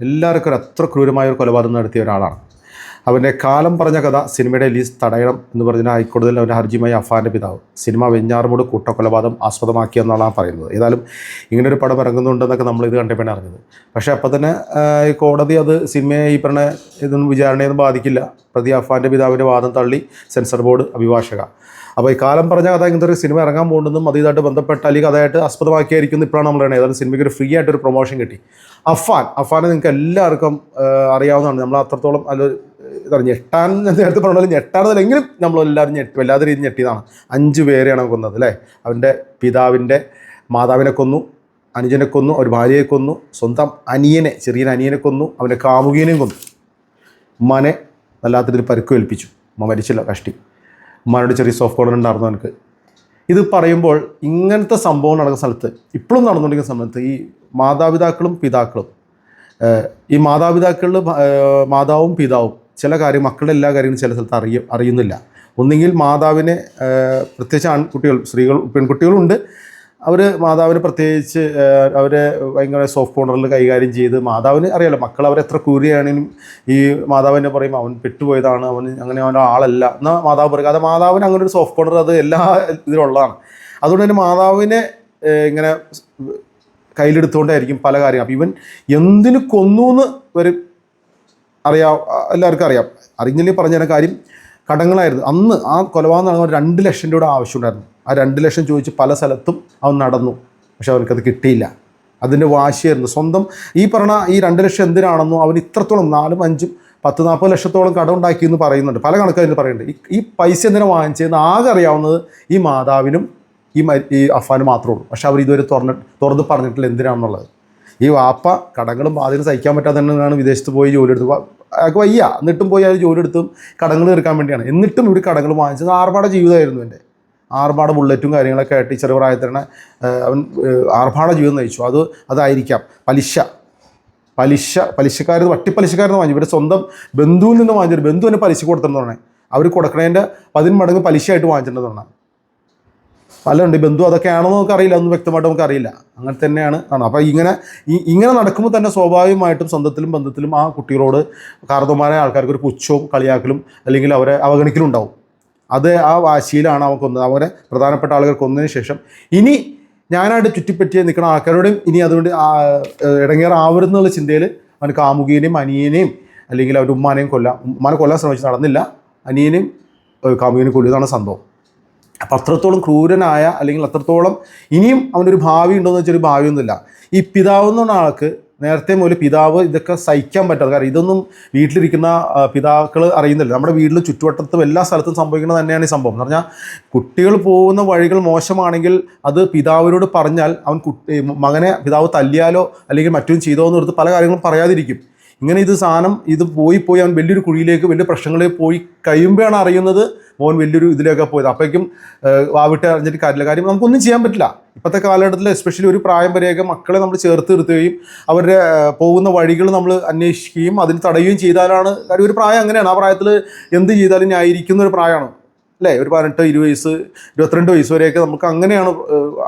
എല്ലാവർക്കും അത്ര ക്രൂരമായ ഒരു കൊലപാതകം നടത്തിയ ഒരാളാണ്. അവൻ്റെ കാലം പറഞ്ഞ കഥ സിനിമയുടെ റിലീസ് തടയണം എന്ന് പറഞ്ഞാൽ ഹൈക്കോടതിയിൽ അവൻ്റെ ഹർജിയുമായി അഫാൻ്റെ പിതാവ് സിനിമ വെഞ്ഞാറുമൂട് കൂട്ടക്കൊലപാതകം ആസ്പദമാക്കിയെന്നാണ് പറയുന്നത്. ഏതായാലും ഇങ്ങനൊരു പടം ഇറങ്ങുന്നുണ്ടെന്നൊക്കെ നമ്മളിത് കണ്ടപ്പോഴാണ് അറിഞ്ഞത്. പക്ഷേ അപ്പോൾ തന്നെ ഈ കോടതി അത് സിനിമയെ ഈ പറഞ്ഞ ഇതൊന്നും വിചാരണയൊന്നും ബാധിക്കില്ല, പ്രതി അഫാൻ്റെ പിതാവിൻ്റെ വാദം തള്ളി സെൻസർ ബോർഡ് അഭിഭാഷക. അപ്പോൾ ഈ കാലം പറഞ്ഞ കഥ ഇങ്ങനത്തെ ഒരു സിനിമ ഇറങ്ങാൻ പോകുന്നതും അതുമായിട്ട് ബന്ധപ്പെട്ട അല്ലെങ്കിൽ കഥയായിട്ട് ആസ്പദമാക്കിയായിരിക്കും ഇപ്പോഴാണ് നമ്മൾ പറയുന്നത്. ഏതായാലും സിനിമയ്ക്ക് ഒരു ഫ്രീ ആയിട്ടൊരു പ്രൊമോഷൻ കിട്ടി. അഫാനെ നിങ്ങൾക്ക് എല്ലാവർക്കും അറിയാവുന്നതാണ്. നമ്മൾ അത്രത്തോളം അത് ഞെട്ടാൻ നേരത്തെ പറഞ്ഞാലും ഞെട്ടാണെന്നില്ലെങ്കിലും നമ്മളെല്ലാവരും വല്ലാത്ത രീതിയിൽ ഞെട്ടിയതാണ്. 5 പേരെയാണ് കൊന്നത് അല്ലേ. അവൻ്റെ പിതാവിൻ്റെ മാതാവിനെ കൊന്നു, അനുജനെ കൊന്നു, ഒരു ഭാര്യയെ കൊന്നു, സ്വന്തം അനിയനെ ചെറിയ അനിയനെ കൊന്നു, അവൻ്റെ കാമുകീനെയും കൊന്നു, ഉമ്മാനെ വല്ലാത്ത രീതിയിൽ പരിക്ക് ഏൽപ്പിച്ചു. ഉമ്മ മരിച്ചില്ല, കഷ്ടി. ഉമ്മാനോട് ചെറിയ സോഫ്റ്റ് കോർണർ ഉണ്ടായിരുന്നു എനിക്ക്. ഇത് പറയുമ്പോൾ ഇങ്ങനത്തെ സംഭവം നടക്കുന്ന സ്ഥലത്ത് ഇപ്പോഴും നടന്നുകൊണ്ടിരിക്കുന്ന സമയത്ത് ഈ മാതാപിതാക്കളും പിതാക്കളും ഈ മാതാപിതാക്കളിൽ മാതാവും പിതാവും ചില കാര്യം മക്കളുടെ എല്ലാ കാര്യങ്ങളും ചില സ്ഥലത്ത് അറിയുന്നില്ല. ഒന്നുകിൽ മാതാവിനെ പ്രത്യേകിച്ച് ആൺകുട്ടികൾ, സ്ത്രീകൾ, പെൺകുട്ടികളുണ്ട്, അവർ മാതാവിനെ പ്രത്യേകിച്ച് അവരെ ഭയങ്കര സോഫ്റ്റ് കോർണറിൽ കൈകാര്യം ചെയ്ത് മാതാവിന് അറിയാലോ മക്കൾ അവരെത്ര ക്രൂരിയാണെങ്കിലും ഈ മാതാവിനെ പറയും അവൻ പെട്ടുപോയതാണ്, അവൻ അങ്ങനെ അവൻ്റെ ആളല്ല എന്നാൽ മാതാവ് പറയും. അത് മാതാവിന് അങ്ങനെ ഒരു സോഫ്റ്റ് കോർണർ അത് എല്ലാ ഇതിലുള്ളതാണ്. അതുകൊണ്ട് തന്നെ മാതാവിനെ ഇങ്ങനെ കയ്യിലെടുത്തുകൊണ്ടായിരിക്കും പല കാര്യം. അപ്പം ഇവൻ എന്തിനു കൊന്നു എന്ന് ഒരു എല്ലാവർക്കും അറിയാം. അറിഞ്ഞില്ലെങ്കിൽ പറഞ്ഞ കാര്യം കടങ്ങളായിരുന്നു. അന്ന് ആ കൊലപാതകം നടന്ന 2 ലക്ഷം രൂപയുടെ ആവശ്യമുണ്ടായിരുന്നു. ആ 2 ലക്ഷം ചോദിച്ച് പല സ്ഥലത്തും അവൻ നടന്നു, പക്ഷെ അവർക്കത് കിട്ടിയില്ല. അതിൻ്റെ വാശിയായിരുന്നു. സ്വന്തം ഈ പറഞ്ഞ ഈ 2 ലക്ഷം എന്തിനാണെന്നോ അവൻ ഇത്രത്തോളം 4, 5, 10, 40 ലക്ഷത്തോളം കടം ഉണ്ടാക്കിയെന്ന് പറയുന്നുണ്ട്. പല കണക്കായിട്ട് പറയുന്നുണ്ട്. ഈ പൈസ എന്തിനാണ് വാങ്ങിച്ചതെന്ന് ആകെ അറിയാവുന്നത് ഈ മാതാവിനും ഈ അഫാനും മാത്രമേ ഉള്ളൂ. പക്ഷെ അവർ ഇതുവരെ തുറന്ന് പറഞ്ഞിട്ടില്ല എന്തിനാണെന്നുള്ളത്. ഈ വാപ്പ കടങ്ങളും ബാധ്യത സഹിക്കാൻ പറ്റാതെ തന്നെയാണ് വിദേശത്ത് പോയി ജോലി എടുത്തു. അയാൾക്ക് വയ്യ, എന്നിട്ടും പോയി അത് ജോലി എടുത്തും കടങ്ങൾ തീർക്കാൻ വേണ്ടിയാണ്. എന്നിട്ടും ഇവിടെ കടങ്ങൾ വാങ്ങിച്ചത്. ആർഭാട ജീവിതമായിരുന്നു എൻ്റെ. ആർഭാട ബുള്ളറ്റും കാര്യങ്ങളൊക്കെ ആയിട്ട് ചെറിയ പ്രായത്തിൽ അവൻ ആർഭാട ജീവിതം നയിച്ചു. അതായിരിക്കാം പലിശക്കാരെന്ന് വട്ടിപ്പലിശക്കാരെന്ന് വാങ്ങിച്ചു. ഇവരുടെ സ്വന്തം ബന്ധുവിൽ നിന്ന് വാങ്ങിച്ചൊരു ബന്ധു തന്നെ പലിശ കൊടുത്തെന്ന് പറഞ്ഞാൽ അവർ കൊടുക്കണതിൻ്റെ 10 മടങ്ങ് പലിശയായിട്ട് വാങ്ങിച്ചിട്ടുണ്ടെന്ന് പറഞ്ഞാൽ പലരുണ്ട്. ബന്ധു അതൊക്കെ ആണോ നമുക്ക് അറിയില്ല, ഒന്നും വ്യക്തമായിട്ട് നമുക്ക് അറിയില്ല. അങ്ങനെ തന്നെയാണ്. അപ്പോൾ ഇങ്ങനെ നടക്കുമ്പോൾ തന്നെ സ്വാഭാവികമായിട്ടും സ്വന്തത്തിലും ബന്ധത്തിലും ആ കുട്ടികളോട് കാർന്നവന്മാരായ ആൾക്കാർക്ക് ഒരു പുച്ഛവും കളിയാക്കലും അല്ലെങ്കിൽ അവരെ അവഗണിക്കലും ഉണ്ടാവും. അത് ആ വാശിയിലാണ് അവൻ കൊന്നത്. അവരെ പ്രധാനപ്പെട്ട ആളുകൾ കൊന്നതിന് ശേഷം ഇനി ഞാനായിട്ട് ചുറ്റിപ്പറ്റി നിൽക്കുന്ന ആൾക്കാരോടും ഇനി അതുകൊണ്ട് ഇടങ്ങേറാവരുന്നുള്ള ചിന്തയിൽ അവൻ കാമുകീനെയും അനിയനെയും അല്ലെങ്കിൽ അവരുടെ ഉമ്മാനെ കൊല്ലാൻ ശ്രമിച്ച് നടന്നില്ല. അനിയനെയും കാമുകീനെയും കൊല്ലുന്നതാണ് സംഭവം. അപ്പം അത്രത്തോളം ക്രൂരനായ അല്ലെങ്കിൽ അത്രത്തോളം ഇനിയും അവനൊരു ഭാവി ഉണ്ടോയെന്ന് വെച്ചാൽ ഒരു ഭാവിയൊന്നുമില്ല. ഈ പിതാവ് എന്ന് പറഞ്ഞ ആൾക്ക് നേരത്തെ മുതൽ പിതാവ് ഇതൊക്കെ സഹിക്കാൻ പറ്റാതെ, കാരണം ഇതൊന്നും വീട്ടിലിരിക്കുന്ന പിതാക്കൾ അറിയുന്നില്ല. നമ്മുടെ വീട്ടിൽ ചുറ്റുവട്ടത്തും എല്ലാ സ്ഥലത്തും സംഭവിക്കുന്നത് തന്നെയാണ് ഈ സംഭവം. എന്ന് പറഞ്ഞാൽ കുട്ടികൾ പോകുന്ന വഴികൾ മോശമാണെങ്കിൽ അത് പിതാവിനോട് പറഞ്ഞാൽ അവൻ മകനെ പിതാവ് തല്ലിയാലോ അല്ലെങ്കിൽ മറ്റും ചെയ്തോ എന്ന് എടുത്ത് പല കാര്യങ്ങളും പറയാതിരിക്കും. ഇങ്ങനെ ഇത് പോയി അവൻ വലിയൊരു കുഴിയിലേക്ക് വലിയ പ്രശ്നങ്ങളിലേക്ക് പോയി കഴിയുമ്പോഴാണ് അറിയുന്നത് മോൻ വലിയൊരു ഇതിലേക്ക് പോയത്. അപ്പോഴേക്കും വാവിട്ട് അറിഞ്ഞിട്ട് കാര്യമില്ല. കാര്യം നമുക്കൊന്നും ചെയ്യാൻ പറ്റില്ല. ഇപ്പോഴത്തെ കാലഘട്ടത്തിൽ എസ്പെഷ്യലി ഒരു പ്രായം വരെയൊക്കെ മക്കളെ നമ്മൾ ചേർത്ത് നിർത്തുകയും അവരുടെ പോകുന്ന വഴികൾ നമ്മൾ അന്വേഷിക്കുകയും അതിന് തടയുകയും ചെയ്താലാണ്. കാര്യം ഒരു പ്രായം അങ്ങനെയാണ്. ആ പ്രായത്തിൽ എന്ത് ചെയ്താലും ന്യായീകരിക്കുന്ന ഒരു പ്രായമാണ് അല്ലേ. ഒരു 18, 20 വയസ്സ്, 22 വയസ്സ് വരെയൊക്കെ നമുക്ക് അങ്ങനെയാണ്.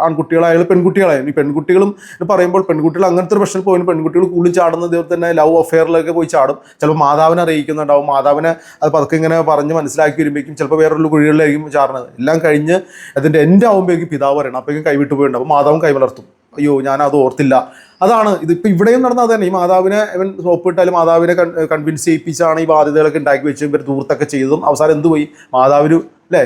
ആൺകുട്ടികളായാലും പെൺകുട്ടികളായാലും. ഈ പെൺകുട്ടികളും പറയുമ്പോൾ പെൺകുട്ടികൾ അങ്ങനത്തെ ഒരു പ്രശ്നം പോയി പെൺകുട്ടികൾ കൂടുതൽ ചാടുന്നത് ഇതുപോലെ തന്നെ ലവ് അഫെയറിലൊക്കെ പോയി ചാടും. ചിലപ്പോൾ മാതാവിനെ അറിയിക്കുന്നുണ്ടാവും. മാതാവിനെ അത് പതുക്കെ ഇങ്ങനെ പറഞ്ഞ് മനസ്സിലാക്കി വരുമ്പോഴേക്കും ചിലപ്പോൾ വേറൊരു കുഴികളിലായിരിക്കും ചാടുന്നത്. എല്ലാം കഴിഞ്ഞ് അതിൻ്റെ എൻ്റെ ആകുമ്പോഴേക്കും പിതാവ് പറയണം. അപ്പോഴേക്കും കൈവിട്ട് പോയിട്ടുണ്ട്. അപ്പോൾ മാതാവും കൈവളർത്തും. അയ്യോ ഞാനത് ഓർത്തില്ല. അതാണ് ഇതിപ്പോൾ ഇവിടെയും നടന്നത് തന്നെ. ഈ മാതാവിനെ ഇവൻ സോപ്പിട്ടാലും മാതാവിനെ കൺവിൻസ് ചെയ്യിപ്പിച്ചാണ് ഈ ബാധ്യതകളൊക്കെ ഉണ്ടാക്കി വെച്ച് ഇവർ ദൂർത്തൊക്കെ ചെയ്തതും അവസാനം എന്ത് പോയി മാതാവിന് അല്ലേ.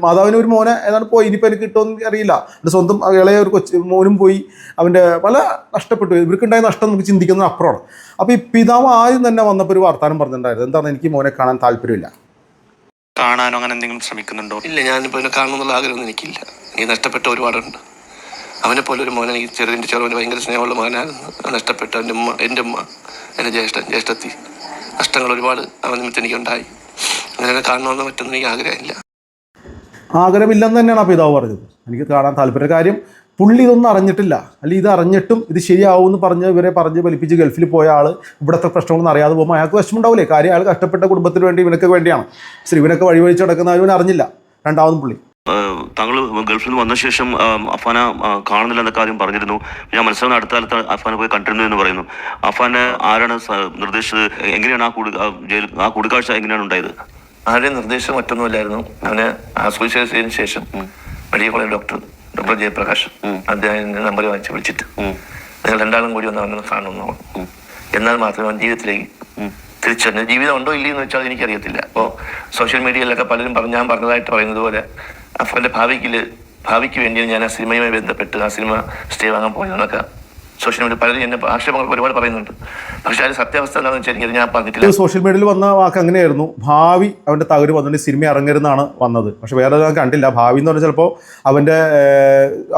മാതാവിന് ഒരു മോനെ ഏതാണ്ട് പോയി. ഇനിയിപ്പോൾ എനിക്ക് കിട്ടുമെന്ന് അറിയില്ല. എൻ്റെ സ്വന്തം ഇളയ ഒരു മോനും പോയി. അവൻ്റെ പല നഷ്ടപ്പെട്ടു. ഇവർക്കുണ്ടായ നഷ്ടം നമുക്ക് ചിന്തിക്കുന്നത് അപ്പുറമാണ്. അപ്പോൾ ഈ പിതാവ് ആദ്യം തന്നെ വന്നപ്പോൾ ഒരു വർത്താനം പറഞ്ഞിട്ടുണ്ടായിരുന്നു. എന്താണ്, എനിക്ക് മോനെ കാണാൻ താല്പര്യമില്ല. കാണാനോ അങ്ങനെ എന്തെങ്കിലും ശ്രമിക്കുന്നുണ്ടോ? ഇല്ല, ഞാനിപ്പോൾ എന്നെ കാണണമെന്നുള്ള ആഗ്രഹമൊന്നും എനിക്കില്ല. എനിക്ക് നഷ്ടപ്പെട്ട ഒരുപാടുണ്ട്. അവനെ പോലെ ഒരു മോനെ എനിക്ക് ചെറുവിന് ഭയങ്കര സ്നേഹമുള്ള മകനായിരുന്നു. നഷ്ടപ്പെട്ട എൻ്റെ ഉമ്മ, എൻ്റെ ജ്യേഷ്ഠത്തി നഷ്ടങ്ങൾ ഒരുപാട് അവൻ നിമിത്തം എനിക്കുണ്ടായി. അങ്ങനെ കാണണമെന്ന് മറ്റൊന്നും എനിക്ക് ആഗ്രഹമില്ല. ആഗ്രഹമില്ലെന്ന് തന്നെയാണ് ആ പിതാവ് പറഞ്ഞത്. എനിക്ക് കാണാൻ താല്പര്യ കാര്യം പുള്ളി ഇതൊന്നും അറിഞ്ഞിട്ടില്ല. അല്ലെങ്കിൽ ഇത് അറിഞ്ഞിട്ടും ഇത് ശരിയാവുമെന്ന് ഇവരെ പറഞ്ഞ് വലിപ്പിച്ച് ഗൾഫിൽ പോയ ആൾ ഇവിടുത്തെ പ്രശ്നങ്ങളൊന്നും അറിയാതെ പോകുമ്പോൾ അയാൾക്ക് വിഷമമുണ്ടാവില്ലേ. കാര്യം അയാൾ കഷ്ടപ്പെട്ട കുടുംബത്തിന് വേണ്ടി ഇവനൊക്കെ വേണ്ടിയാണ്. ഇവനൊക്കെ വഴിവഴിച്ച് നടക്കുന്ന ഇവൻ അറിഞ്ഞില്ല. രണ്ടാമതും പുള്ളി താങ്കൾ ഗൾഫിൽ നിന്ന് വന്ന ശേഷം അഫാന കാണുന്നില്ല എന്നൊക്കെ ആദ്യം പറഞ്ഞിരുന്നു. ഞാൻ മനസ്സിലാവുന്ന അടുത്ത കാലത്ത് അഫാന പോയി കണ്ടിരുന്നു എന്ന് പറയുന്നു. അഫാനെ ആരാണ് നിർദ്ദേശിച്ചത്? എങ്ങനെയാണ് ആ കൂടിക്കാഴ്ച എങ്ങനെയാണ് ഉണ്ടായത്? ആരുടെയും നിർദ്ദേശം മറ്റൊന്നുമില്ലായിരുന്നു. അവന് ആസ്വദിച്ച ചെയ്തതിനു ശേഷം മെഡിക്കൽ കോളേജ് ഡോക്ടർ ജയപ്രകാശ് അദ്ദേഹം നമ്പർ വാങ്ങിച്ച് വിളിച്ചിട്ട് നിങ്ങൾ രണ്ടാളും കൂടി ഒന്ന് അവനെ കാണുന്നു, എന്നാൽ മാത്രമേ അവൻ ജീവിതത്തിലേക്ക് തിരിച്ചറിഞ്ഞ ജീവിതം ഉണ്ടോ ഇല്ലയെന്ന് വെച്ചാൽ എനിക്കറിയത്തില്ല. അപ്പോൾ സോഷ്യൽ മീഡിയയിലൊക്കെ പലരും ഞാൻ പറഞ്ഞതായിട്ട് പറയുന്നത് പോലെ അഫാന്റെ ഭാവിക്ക് വേണ്ടിയാണ് ഞാൻ ആ സിനിമയുമായി ബന്ധപ്പെട്ട് ആ സിനിമ സ്റ്റേ വാങ്ങാൻ പോയതെന്നൊക്കെ സോഷ്യൽ മീഡിയ പലരും എന്നെ ആക്ഷേപങ്ങൾ ഒരുപാട് പറയുന്നുണ്ട്. പക്ഷെ അതിന് സത്യാവസ്ഥ എന്താണെന്ന് വെച്ചാൽ എനിക്ക് ഞാൻ പറഞ്ഞിട്ടില്ല. സോഷ്യൽ മീഡിയയിൽ വന്ന വാക്ക് അങ്ങനെയായിരുന്നു, ഭാവി അവൻ്റെ തകര് വന്നുകൊണ്ട് സിനിമ ഇറങ്ങരുന്നാണ് വന്നത്. പക്ഷെ വേറെ ഞാൻ കണ്ടില്ല. ഭാവി എന്ന് പറഞ്ഞാൽ ചിലപ്പോൾ അവൻ്റെ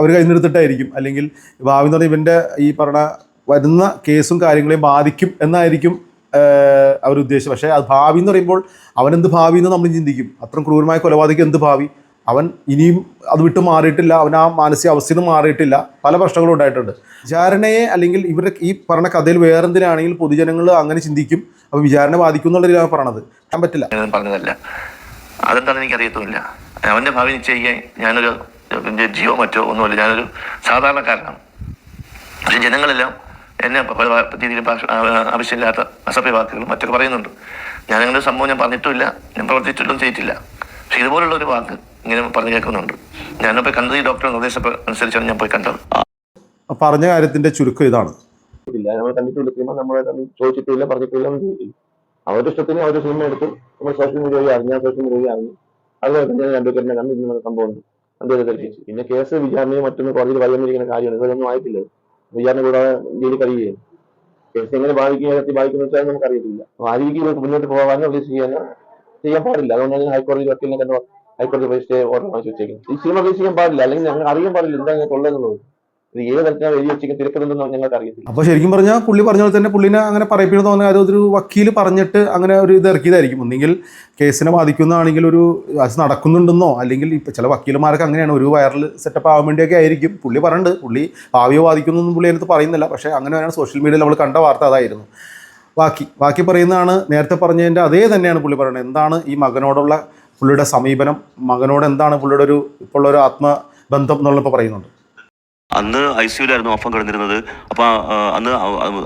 അവർ കൈനിർത്തിട്ടായിരിക്കും, അല്ലെങ്കിൽ ഭാവി എന്ന് പറഞ്ഞാൽ ഇവൻ്റെ ഈ പറഞ്ഞ വരുന്ന കേസും കാര്യങ്ങളെയും ബാധിക്കും എന്നായിരിക്കും അവരുദ്ദേശിച്ചത്. പക്ഷേ അത് ഭാവി എന്ന് പറയുമ്പോൾ അവനെന്ത് ഭാവി എന്ന് നമ്മൾ ചിന്തിക്കും. അത്രയും ക്രൂരമായ കൊലപാതകം എന്ത് ഭാവി? അവൻ ഇനിയും അത് വിട്ട് മാറിയിട്ടില്ല, അവൻ ആ മാനസികാവസ്ഥയിൽ നിന്ന് മാറിയിട്ടില്ല, പല പ്രശ്നങ്ങളും ഉണ്ടായിട്ടുണ്ട്. വിചാരണയെ അല്ലെങ്കിൽ ഇവരുടെ ഈ പറഞ്ഞ കഥയിൽ വേറെന്തിനാണെങ്കിൽ പൊതുജനങ്ങൾ അങ്ങനെ ചിന്തിക്കും, അപ്പോൾ വിചാരണ ബാധിക്കും എന്നുള്ളതിലാണ് പറഞ്ഞത്. ഞാൻ പറ്റില്ല പറഞ്ഞതല്ല, അതെന്താണെന്ന് എനിക്കറിയത്തുമില്ല. അവൻ്റെ ഭാവി നിശ്ചയിക്കാൻ ഞാനൊരു ജഡ്ജിയോ മറ്റോ ഒന്നുമല്ല, ഞാനൊരു സാധാരണക്കാരനാണ്. പക്ഷെ ജനങ്ങളെല്ലാം എന്നെ പല രീതിയിൽ ആവശ്യമില്ലാത്ത അസഭ്യ വാക്കുകൾ മറ്റൊക്കെ പറയുന്നുണ്ട്. ഞാനങ്ങനെ സംഭവം ഞാൻ പറഞ്ഞിട്ടുമില്ല, ഞാൻ പ്രവർത്തിച്ചിട്ടും ചെയ്തിട്ടില്ല. പക്ഷെ ഇതുപോലുള്ള ഒരു വാക്ക് ഇങ്ങനെ പറഞ്ഞു കേൾക്കുന്നുണ്ട്. ഞാനിപ്പോൾ കണ്ടത് ഈ ഡോക്ടറുടെ നിർദ്ദേശം അനുസരിച്ചാണ് ഞാൻ പോയി കണ്ടത്. പറഞ്ഞ കാര്യത്തിന്റെ ചുരുക്കം ഇതാണ്. നമ്മൾ കണ്ടിട്ടുള്ള സിനിമ നമ്മളെ ചോദിച്ചിട്ടില്ല, പറഞ്ഞിട്ടില്ല, ഒന്നും ചെയ്തിട്ടില്ല. അവരുടെ ഇഷ്ടത്തിന് അവരുടെ സിനിമ എടുത്ത് നമ്മൾ സോഷ്യൽ മീഡിയ വഴി അറിഞ്ഞ സോഷ്യൽ മീഡിയ വഴി അറിഞ്ഞു. അതുപോലെ തന്നെ രണ്ടുപേരെ കണ്ട് ഇങ്ങനെ സംഭവമുണ്ട്, രണ്ടുപേരെ തിരിച്ചു. പിന്നെ കേസ് വിചാരണയും മറ്റൊന്നും കോടതിയിൽ വൈകുന്നിരിക്കുന്ന കാര്യമാണ്. ഇതൊന്നും ആയിട്ടില്ല. വിചാരണ കൂടാതെ ജയിലിൽ കഴിയുകയും കേസ് എങ്ങനെ ബാധിക്കുന്ന വെച്ചാൽ നമുക്കറിയത്തില്ല. ആ രീതിക്ക് മുന്നോട്ട് പോകാനോ ചെയ്യാൻ പാടില്ല. അതുകൊണ്ടാണ് ഹൈക്കോടതി വക്കീലിനെ കണ്ട ഹൈക്കോടതി സ്റ്റേ ഓർഡർ വാങ്ങിച്ചു വെച്ചേക്കുന്നത്. ഈ സിനിമ റിലീസ് ചെയ്യാൻ പാടില്ല, അല്ലെങ്കിൽ ഞങ്ങൾ അറിയാൻ പാടില്ല എന്താ ഞങ്ങൾക്ക് ഉള്ളതെന്നുള്ളത്. ഇത് ഏത് തരത്തിലാണ് എഴുതി വെച്ചിരിക്കുന്നത്, തിരക്കുന്നുണ്ടെന്ന് ഞങ്ങൾക്ക് അറിയത്തില്ല. അപ്പോൾ ശരിക്കും പറഞ്ഞാൽ പുള്ളി പറഞ്ഞ പോലെ തന്നെ പുള്ളിനെ അങ്ങനെ പറയിപ്പിക്കുന്നത് തോന്നുന്നത് അതൊരു വക്കീൽ പറഞ്ഞിട്ട് അങ്ങനെ ഒരു ഇത് ഇറക്കിയതായിരിക്കും. ഒന്നെങ്കിൽ കേസിനെ ബാധിക്കുന്നതാണെങ്കിൽ ഒരു അത് നടക്കുന്നുണ്ടെന്നോ, അല്ലെങ്കിൽ ഇപ്പം ചില വക്കീലന്മാരൊക്കെ അങ്ങനെയാണ്, ഒരു വൈറൽ സെറ്റപ്പ് ആവാൻ വേണ്ടിയൊക്കെ ആയിരിക്കും പുള്ളി പറഞ്ഞിട്ട്. പുള്ളി ഭാവിയോ ബാധിക്കുന്നൊന്നും പുള്ളി അതിനകത്ത് പറയുന്നില്ല. പക്ഷേ അങ്ങനെയാണ് സോഷ്യൽ മീഡിയയിൽ നമ്മൾ കണ്ട വാർത്ത അതായിരുന്നു. ബാക്കി പറയുന്നതാണ് നേരത്തെ പറഞ്ഞതിൻ്റെ അതേ തന്നെയാണ് പുള്ളി പറയുന്നത്. എന്താണ് ഈ മകനോടുള്ള പുള്ളിയുടെ സമീപനം, മകനോട് എന്താണ് പുള്ളിയുടെ ഒരു ഇപ്പോൾ ഒരു ആത്മബന്ധം എന്നുള്ളപ്പോൾ പറയുന്നുണ്ട്. അന്ന് ICUലായിരുന്നു അഫാൻ കിടന്നിരുന്നത്. അപ്പോൾ അന്ന്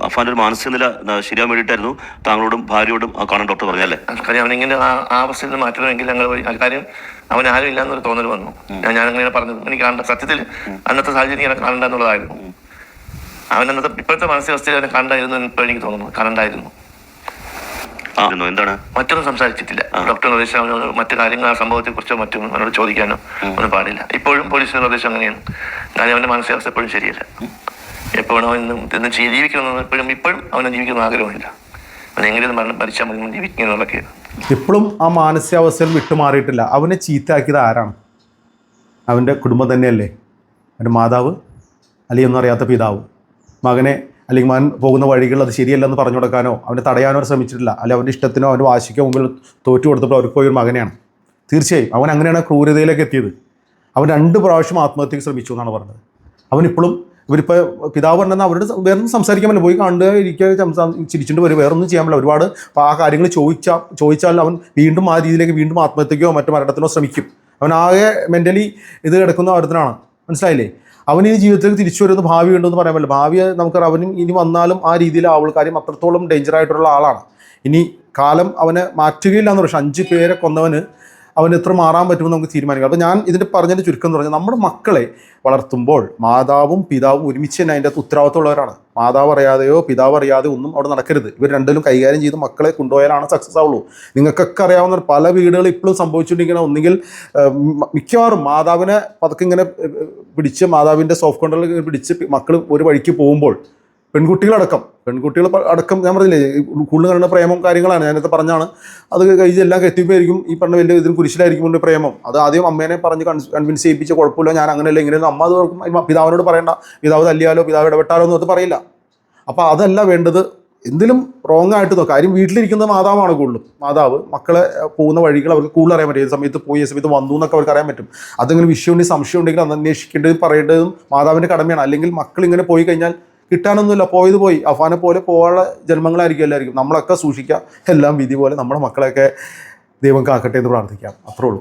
അഫാൻ്റെ ഒരു മാനസിക നില ശരിയാൻ വേണ്ടിയിട്ടായിരുന്നു താങ്കളോടും ഭാര്യയോടും കാണാൻ ഡോക്ടർ പറഞ്ഞല്ലേ? കാര്യം അവനിങ്ങനെ ആ അവസ്ഥയിൽ നിന്ന് മാറ്റണമെങ്കിൽ ഞങ്ങൾ കാര്യം അവൻ ആരും ഇല്ലാന്നൊരു തോന്നൽ വന്നു. ഞാനങ്ങനെ പറഞ്ഞത് എനിക്ക് കാണേണ്ട, സത്യത്തിൽ അന്നത്തെ സാഹചര്യം ഇങ്ങനെ കാണണ്ട എന്നുള്ളതായിരുന്നു. അവൻ അന്നത്തെ ഇപ്പോഴത്തെ മാനസികാവസ്ഥയിൽ അവനെ കാണണ്ടായിരുന്നു ഇപ്പോൾ എനിക്ക് തോന്നുന്നു, കാണണ്ടായിരുന്നു. എന്താണ് മറ്റൊന്നും സംസാരിച്ചിട്ടില്ല. ഡോക്ടർ നിർദ്ദേശം മറ്റു കാര്യങ്ങൾ ആ സംഭവത്തെ കുറിച്ചോ മറ്റും അവനോട് ചോദിക്കാനോ ഒന്നും പാടില്ല. ഇപ്പോഴും പോലീസിന്റെ നിർദ്ദേശം അങ്ങനെയാണ്. കാര്യം അവന്റെ മാനസികാവസ്ഥ എപ്പോഴും ശരിയല്ല. എപ്പോഴും അവൻ ജീവിക്കണം, ഇപ്പോഴും അവനെ ജീവിക്കുന്ന ആഗ്രഹമില്ല. അവൻ എങ്ങനെയും മരിച്ചാൽ മതി ജീവിക്കുന്നതൊക്കെ. ഇപ്പോഴും ആ മാനസികാവസ്ഥയിൽ വിട്ടുമാറിയിട്ടില്ല. അവനെ ചീത്തയാക്കിയത് ആരാണ്? അവൻ്റെ കുടുംബം തന്നെയല്ലേ? അവൻ്റെ മാതാവ്, അല്ലെങ്കിൽ ഒന്നും അറിയാത്ത പിതാവ്. മകനെ അല്ലെങ്കിൽ മകൻ പോകുന്ന വഴികൾ അത് ശരിയല്ലെന്ന് പറഞ്ഞു കൊടുക്കാനോ അവനെ തടയാനോ ശ്രമിച്ചിട്ടില്ല. അല്ലെങ്കിൽ അവൻ്റെ ഇഷ്ടത്തിനോ അവൻ്റെ വാശിക്കോ മുമ്പിൽ തോറ്റു കൊടുത്തപ്പോൾ അവർക്ക് പോയൊരു മകനെയാണ്. തീർച്ചയായും അവൻ അങ്ങനെയാണ് ക്രൂരതയിലേക്ക് എത്തിയത്. അവൻ 2 പ്രാവശ്യം ആത്മഹത്യക്ക് ശ്രമിച്ചു എന്നാണ് പറഞ്ഞത്. അവനിപ്പോഴും ഇവരിപ്പോൾ പിതാവ് പറഞ്ഞാൽ അവരോട് വേറൊന്നും സംസാരിക്കാൻ പറ്റില്ല, പോയി കണ്ട് ഇരിക്കുക, ചിരിച്ചിട്ട് വരും, വേറൊന്നും ചെയ്യാൻ പറ്റില്ല. ഒരുപാട് ആ കാര്യങ്ങൾ ചോദിച്ചാൽ അവൻ വീണ്ടും ആ രീതിയിലേക്ക് വീണ്ടും ആത്മഹത്യക്കോ മറ്റു മരണത്തിനോ ശ്രമിക്കും. അവൻ ആകെ മെൻ്റലി ഇത് കിടക്കുന്ന അവരത്തിനാണ്. മനസ്സിലായില്ലേ? അവന് ഈ ജീവിതത്തിൽ തിരിച്ചു വരുന്ന ഭാവി ഉണ്ടെന്ന് പറയാൻ പറ്റില്ല. ഭാവിയെ നമുക്കറിയാം, അവനും ഇനി വന്നാലും ആ രീതിയിൽ കാര്യം അത്രത്തോളം ഡേഞ്ചറായിട്ടുള്ള ആളാണ്. ഇനി കാലം അവനെ മാറ്റുകയില്ല എന്ന് പക്ഷേ 5 പേരെ കൊന്നവന് അവന് എത്ര മാറാൻ പറ്റുമെന്ന് നമുക്ക് തീരുമാനിക്കാം. അപ്പോൾ ഞാൻ ഇതിൻ്റെ പറഞ്ഞതിൻ്റെ ചുരുക്കം എന്ന് പറഞ്ഞാൽ നമ്മുടെ മക്കളെ വളർത്തുമ്പോൾ മാതാവും പിതാവും ഒരുമിച്ച് തന്നെ അതിൻ്റെ അകത്ത് ഉത്തരവാദിത്തമുള്ളവരാണ്. മാതാവ് അറിയാതെയോ പിതാവ് അറിയാതെയോ ഒന്നും അവിടെ നടക്കരുത്. ഇവർ രണ്ടിലും കൈകാര്യം ചെയ്ത് മക്കളെ കൊണ്ടുപോയാലാണ് സക്സസ് ആവുള്ളൂ. നിങ്ങൾക്കൊക്കെ അറിയാവുന്ന പല വീടുകൾ ഇപ്പോഴും സംഭവിച്ചുകൊണ്ടിരിക്കണം. ഒന്നുകിൽ മിക്കവാറും മാതാവിനെ പതുക്കെ ഇങ്ങനെ പിടിച്ച് മാതാവിൻ്റെ സോഫ്റ്റ് കോർണറിൽ പിടിച്ച് മക്കൾ ഒരു വഴിക്ക് പോകുമ്പോൾ പെൺകുട്ടികൾ അടക്കം ഞാൻ പറഞ്ഞില്ലേ, കൂടുതൽ കാണുന്ന പ്രേമം കാര്യങ്ങളാണ്. ഞാനത്തെ പറഞ്ഞാണ്. അത് കഴിഞ്ഞെല്ലാം എത്തിയപ്പോഴായിരിക്കും ഈ പറഞ്ഞ വലിയ ഇതിന് കുരിശിലായിരിക്കും കൊണ്ട് പ്രേമം. അത് ആദ്യം അമ്മേനെ പറഞ്ഞ് കൺവിൻസ് ചെയ്യിപ്പിച്ച കുഴപ്പമില്ല, ഞാൻ അങ്ങനെയല്ല ഇങ്ങനെയൊന്നും അമ്മ അത് പിതാവിനോട് പറയണ്ട, പിതാവ് തല്ലിയാലോ പിതാവ് ഇടപെട്ടാലോ ഒന്നും അത് പറയില്ല. അപ്പോൾ അതല്ല വേണ്ടത്. എന്തിലും റോങ് ആയിട്ട് നോക്കാം. കാര്യം വീട്ടിലിരിക്കുന്ന മാതാവാണ് കൂടുതലും. മാതാവ് മക്കളെ പോകുന്ന വഴികൾ അവർക്ക് കൂടുതൽ അറിയാൻ പറ്റും. ഏത് സമയത്ത് പോയി ഏത് സമയത്ത് വന്നു എന്നൊക്കെ അവർക്ക് അറിയാൻ പറ്റും. അതെങ്കിലും വിഷയമുണ്ടെങ്കിൽ സംശയം ഉണ്ടെങ്കിൽ അത് അന്വേഷിക്കേണ്ടതും പറയേണ്ടതും മാതാവിൻ്റെ കടമയാണ്. അല്ലെങ്കിൽ മക്കൾ ഇങ്ങനെ പോയി കഴിഞ്ഞാൽ കിട്ടാനൊന്നുമില്ല, പോയി അഫാനെ പോലെ പോകാനുള്ള ജന്മങ്ങളായിരിക്കും എല്ലാവർക്കും. നമ്മളൊക്കെ സൂക്ഷിക്കുക, എല്ലാം വിധി പോലെ നമ്മുടെ മക്കളെയൊക്കെ ദൈവം കാക്കട്ടെ എന്ന് പ്രാർത്ഥിക്കാം. അത്രേ ഉള്ളൂ.